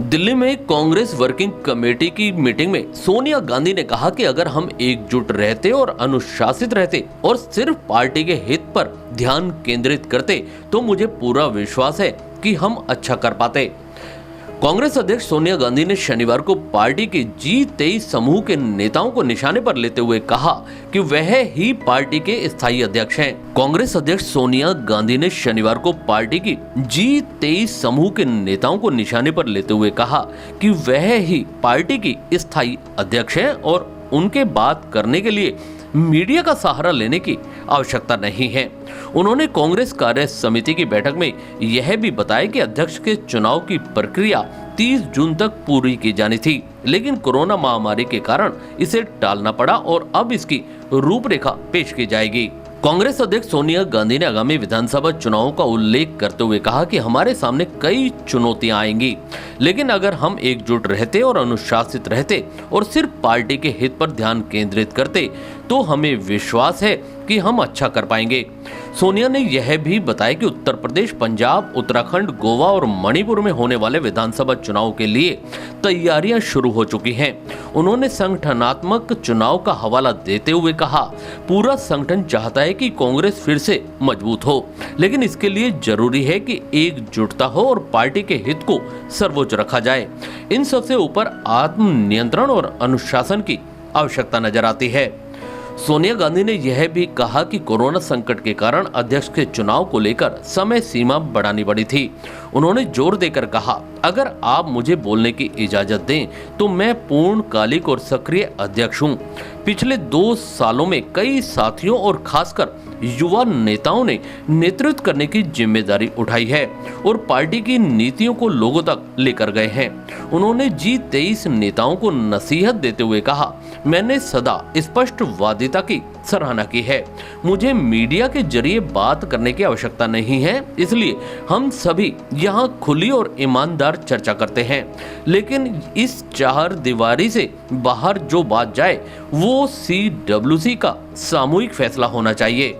दिल्ली में Congress working committee की meeting में सोनिया गांधी ने कहा कि अगर हम एकजुट रहते और अनुशासित रहते और सिर्फ पार्टी के हित पर ध्यान केंद्रित करते तो मुझे पूरा विश्वास है कि हम अच्छा कर पाते। कांग्रेस अध्यक्ष सोनिया गांधी ने शनिवार को पार्टी के G23 समूह के नेताओं को निशाने पर लेते हुए कहा कि वह ही पार्टी के स्थायी अध्यक्ष हैं। कांग्रेस अध्यक्ष सोनिया गांधी ने शनिवार को पार्टी की G23 समूह के नेताओं को निशाने पर लेते हुए कहा कि वह ही पार्टी की स्थायी अध्यक्ष हैं और उनके बात करने के लिए मीडिया का सहारा लेने की आवश्यकता नहीं है। उन्होंने कांग्रेस कार्य समिति की बैठक में यह भी बताया कि अध्यक्ष के चुनाव की प्रक्रिया 30 जून तक पूरी की जानी थी, लेकिन कोरोना महामारी के कारण इसे टालना पड़ा और अब इसकी रूपरेखा पेश की जाएगी। कांग्रेस अध्यक्ष सोनिया गांधी ने आगामी विधानसभा चुनावों का उल्लेख करते हुए कहा कि हमारे सामने कई चुनौतियां आएंगी, लेकिन अगर हम एकजुट रहते और अनुशासित रहते और सिर्फ पार्टी के हित पर ध्यान केंद्रित करते तो हमें विश्वास है कि हम अच्छा कर पाएंगे। सोनिया ने यह भी बताया कि उत्तर प्रदेश, पंजाब, उत्तराखंड, गोवा और मणिपुर में होने वाले विधानसभा चुनाव के लिए तैयारियां शुरू हो चुकी हैं। उन्होंने संगठनात्मक चुनाव का हवाला देते हुए कहा, पूरा संगठन चाहता है कि कांग्रेस फिर से मजबूत हो, लेकिन इसके लिए जरूरी है कि एकजुटता हो और पार्टी के हित को सर्वोच्च रखा जाए। इन सबसे ऊपर आत्मनियंत्रण और अनुशासन की आवश्यकता नजर आती है। सोनिया गांधी ने यह भी कहा कि कोरोना संकट के कारण अध्यक्ष के चुनाव को लेकर समय सीमा बढ़ानी पड़ी थी। उन्होंने जोर देकर कहा, अगर आप मुझे बोलने की इजाजत दें तो मैं पूर्णकालिक और सक्रिय अध्यक्ष हूं। पिछले 2 सालों में कई साथियों और खासकर युवा नेताओं ने नेतृत्व करने की जिम्मेदारी उठाई है और पार्टी की नीतियों को लोगों तक लेकर गए हैं। उन्होंने G23 नेताओं को नसीहत देते हुए कहा, मैंने सदा स्पष्टवादिता की सराहना की है। मुझे मीडिया के जरिए बात करने की आवश्यकता नहीं है, इसलिए हम सभी यहाँ खुली और ईमानदार चर्चा करते हैं, लेकिन इस 4 दीवारी से बाहर जो बात जाए वो CWC का सामूहिक फैसला होना चाहिए।